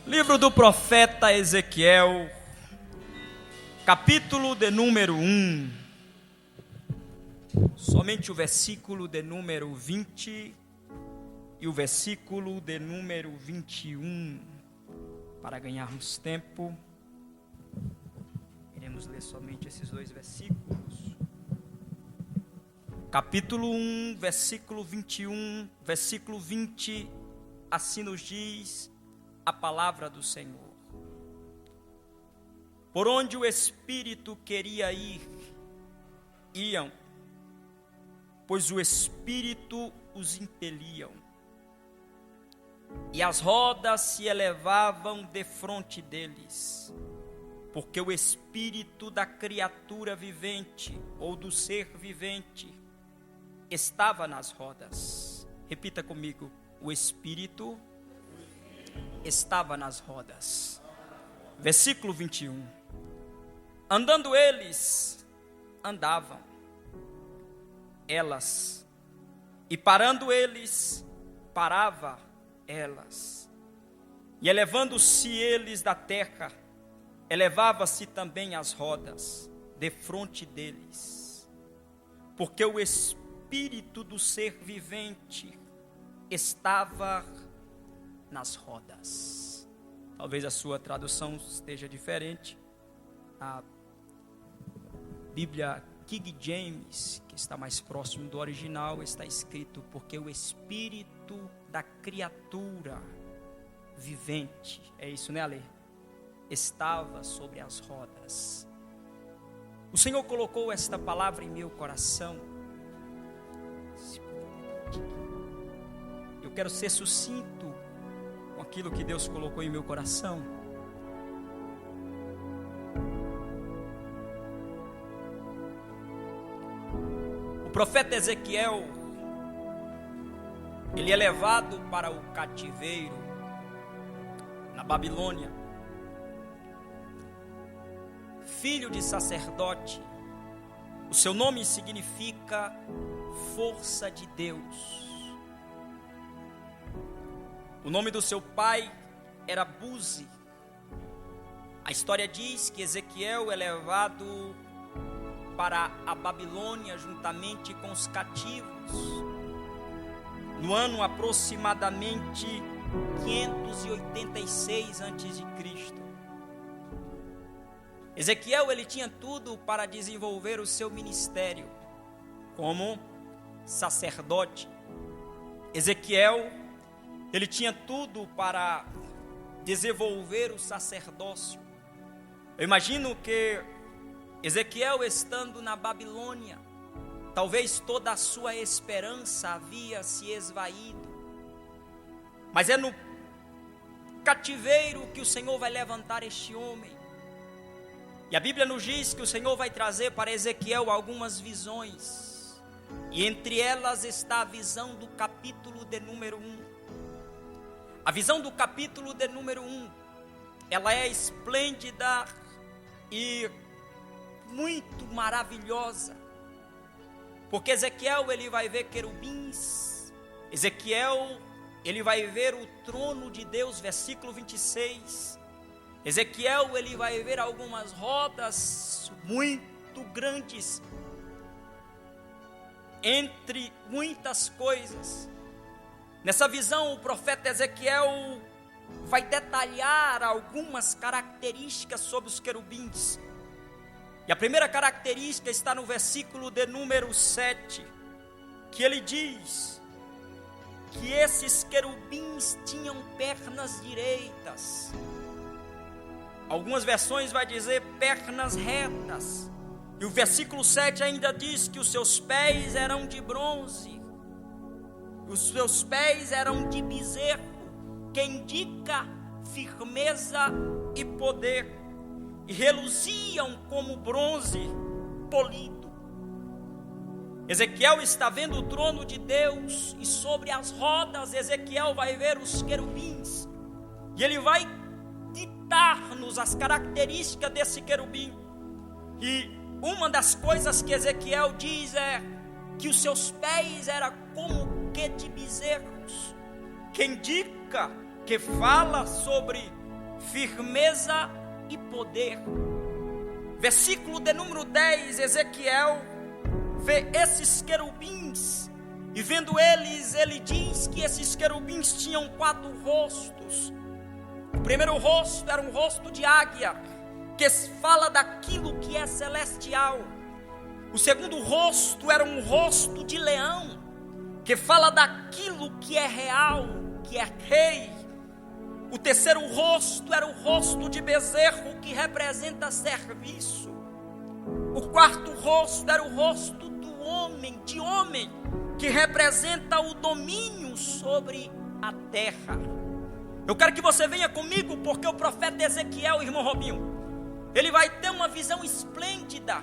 Livro do profeta Ezequiel, capítulo de número 1, somente o versículo de número 20 e o versículo de número 21, para ganharmos tempo, iremos ler somente esses dois versículos. Capítulo 1, versículo 21, versículo 20, assim nos diz a palavra do Senhor. Por onde o Espírito queria ir, iam, pois o Espírito os impeliam, e as rodas se elevavam defronte deles, porque o Espírito da criatura vivente, ou do ser vivente, estava nas rodas. Repita comigo: o Espírito estava nas rodas. Versículo 21. Andando eles, andavam elas, e parando eles, parava elas. E elevando-se eles da terra, elevava-se também as rodas defronte deles, porque o Espírito do ser vivente estava nas rodas. Talvez a sua tradução esteja diferente. A Bíblia King James, que está mais próximo do original, está escrito: porque o Espírito da criatura vivente, é isso, né, Ale? Estava sobre as rodas. O Senhor colocou esta palavra em meu coração. Eu quero ser sucinto com aquilo que Deus colocou em meu coração. O profeta Ezequiel, ele é levado para o cativeiro na Babilônia. Filho de sacerdote, o seu nome significa força de Deus. O nome do seu pai era Buzi. A história diz que Ezequiel é levado para a Babilônia juntamente com os cativos, no ano aproximadamente 586 a.C. Ezequiel, ele tinha tudo para desenvolver o seu ministério como sacerdote. Ezequiel, ele tinha tudo para desenvolver o sacerdócio. Eu imagino que Ezequiel, estando na Babilônia, talvez toda a sua esperança havia se esvaído. Mas é no cativeiro que o Senhor vai levantar este homem. E a Bíblia nos diz que o Senhor vai trazer para Ezequiel algumas visões. E entre elas está a visão do capítulo de número 1. A visão do capítulo de número 1, ela é esplêndida e muito maravilhosa, porque Ezequiel, ele vai ver querubins. Ezequiel, ele vai ver o trono de Deus, versículo 26. Ezequiel, ele vai ver algumas rodas muito grandes, entre muitas coisas. Nessa visão, o profeta Ezequiel vai detalhar algumas características sobre os querubins. E a primeira característica está no versículo de número 7, que ele diz que esses querubins tinham pernas direitas. Algumas versões vai dizer pernas retas. E o versículo 7 ainda diz que os seus pés eram de bronze. Os seus pés eram de bezerro, que indica firmeza e poder, e reluziam como bronze polido. Ezequiel está vendo o trono de Deus, e sobre as rodas Ezequiel vai ver os querubins, e ele vai ditar-nos as características desse querubim. E uma das coisas que Ezequiel diz é que os seus pés eram como que de bezerros, que indica, que fala sobre firmeza e poder. Versículo de número 10, Ezequiel vê esses querubins, e vendo eles, ele diz que esses querubins tinham 4 rostos. O primeiro rosto era um rosto de águia, que fala daquilo que é celestial. O segundo rosto era um rosto de leão, que fala daquilo que é real, que é rei. O terceiro rosto era o rosto de bezerro, que representa serviço. O quarto rosto era o rosto do homem, de homem, que representa o domínio sobre a terra. Eu quero que você venha comigo, porque o profeta Ezequiel, irmão Robinho, ele vai ter uma visão esplêndida,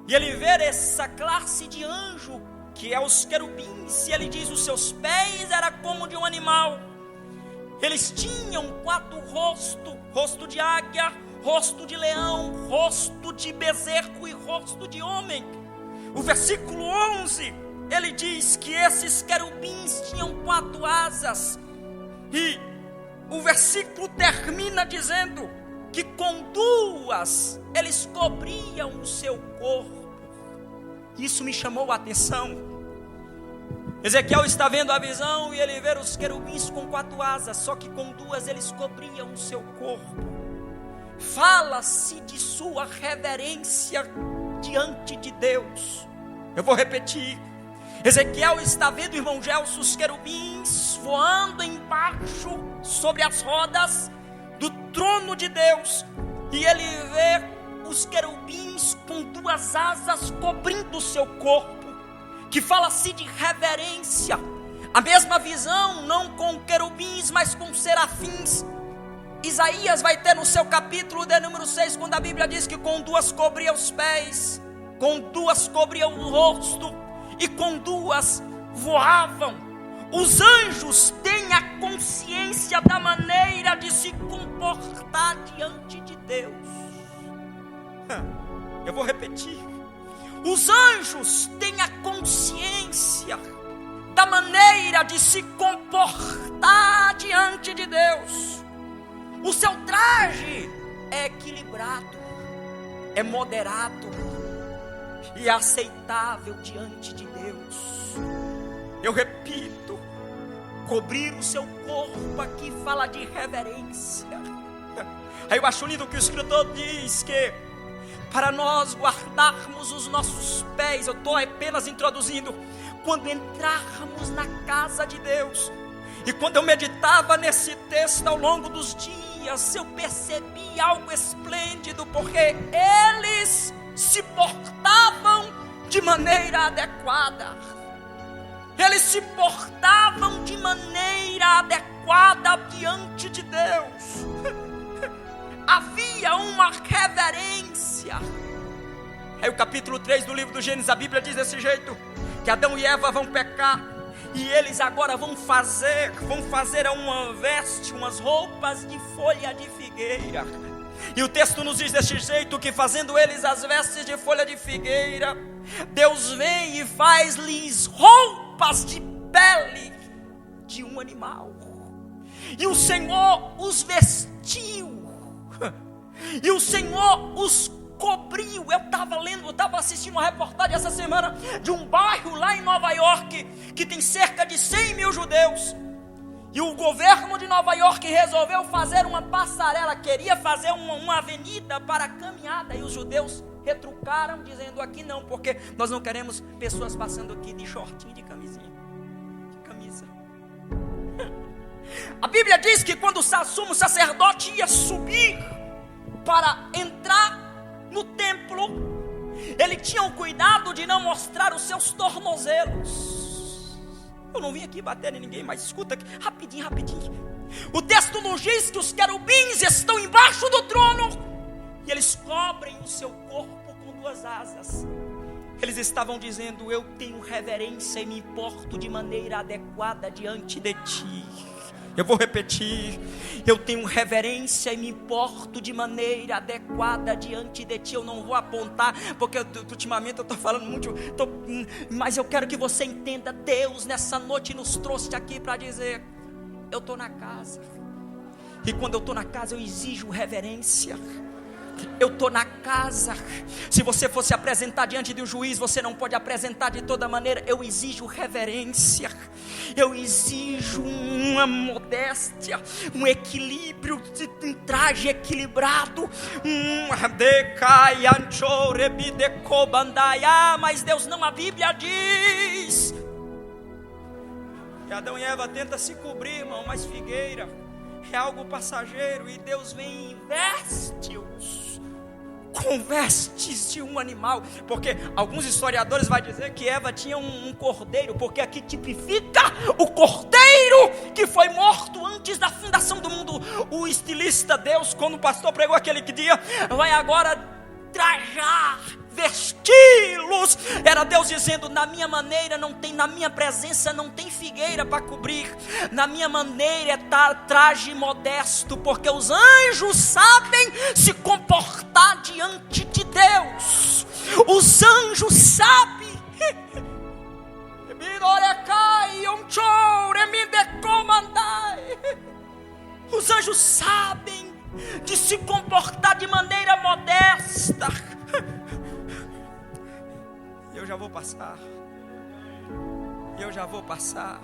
e ele vê essa classe de anjo, que é os querubins, e ele diz: os seus pés era como de um animal. Eles tinham 4 rostos: rosto de águia, rosto de leão, rosto de bezerro e rosto de homem. O versículo 11, ele diz que esses querubins tinham 4 asas, e o versículo termina dizendo que com 2 eles cobriam o seu corpo. Isso me chamou a atenção. Ezequiel está vendo a visão e ele vê os querubins com 4 asas, só que com 2 eles cobriam o seu corpo. Fala-se de sua reverência diante de Deus. Eu vou repetir. Ezequiel está vendo, irmão Gelson, os querubins voando embaixo, sobre as rodas do trono de Deus, e ele vê os querubins com 2 asas cobrindo o seu corpo, que fala-se de reverência. A mesma visão, não com querubins, mas com serafins. Isaías vai ter no seu capítulo de número 6, quando a Bíblia diz que com 2 cobria os pés, com 2 cobria o rosto, e com 2 voavam. Os anjos têm a consciência da maneira de se comportar diante de Deus. Eu vou repetir. Os anjos têm a consciência da maneira de se comportar diante de Deus. O seu traje é equilibrado, é moderado e é aceitável diante de Deus. Eu repito, cobrir o seu corpo aqui fala de reverência. Aí eu acho lindo que o escritor diz que para nós guardarmos os nossos pés, eu estou apenas introduzindo, quando entrarmos na casa de Deus. E quando eu meditava nesse texto ao longo dos dias, eu percebi algo esplêndido, porque eles se portavam de maneira adequada. Eles se portavam de maneira adequada diante de Deus. Havia uma reverência. Aí o capítulo 3 do livro do Gênesis, a Bíblia diz desse jeito, que Adão e Eva vão pecar, e eles agora vão fazer uma veste, umas roupas de folha de figueira. E o texto nos diz desse jeito, que fazendo eles as vestes de folha de figueira, Deus vem e faz-lhes roupas de pele de um animal. E o Senhor os vestiu, e o Senhor os cobriu. Eu estava assistindo uma reportagem essa semana de um bairro lá em Nova York, que tem cerca de 100 mil judeus. E o governo de Nova York resolveu fazer uma passarela, queria fazer uma avenida para a caminhada, e os judeus retrucaram, dizendo: aqui não, porque nós não queremos pessoas passando aqui de shortinho, de camisinha, de camisa. A Bíblia diz que quando o sumo sacerdote ia subir para entrar no templo, ele tinha o cuidado de não mostrar os seus tornozelos. Eu não vim aqui bater em ninguém, mas escuta aqui, rapidinho. O texto nos diz que os querubins estão embaixo do trono, e eles cobrem o seu corpo com 2 asas. Eles estavam dizendo: eu tenho reverência e me importo de maneira adequada diante de ti. Eu vou repetir: eu tenho reverência e me importo de maneira adequada diante de ti. Eu não vou apontar, porque ultimamente eu estou falando muito, mas eu quero que você entenda. Deus nessa noite nos trouxe aqui para dizer: eu estou na casa, E quando eu estou na casa, eu exijo reverência. Eu estou na casa. Se você fosse apresentar diante de um juiz, você não pode apresentar de toda maneira. Eu exijo reverência. Eu exijo uma modéstia, um equilíbrio, um traje equilibrado. Mas Deus não, a Bíblia diz. E Adão e Eva tentam se cobrir, irmão, mas figueira é algo passageiro, e Deus vem e veste-os com vestes de um animal, porque alguns historiadores vão dizer que Eva tinha um cordeiro, porque aqui tipifica o cordeiro que foi morto antes da fundação do mundo. O estilista Deus, quando o pastor pregou aquele dia, vai agora trajar, vesti-los. Era Deus dizendo: na minha maneira não tem, na minha presença não tem figueira para cobrir. Na minha maneira é traje modesto, porque os anjos sabem se comportar diante de Deus. Os anjos sabem. Os anjos sabem de se comportar de maneira modesta. Eu já vou passar.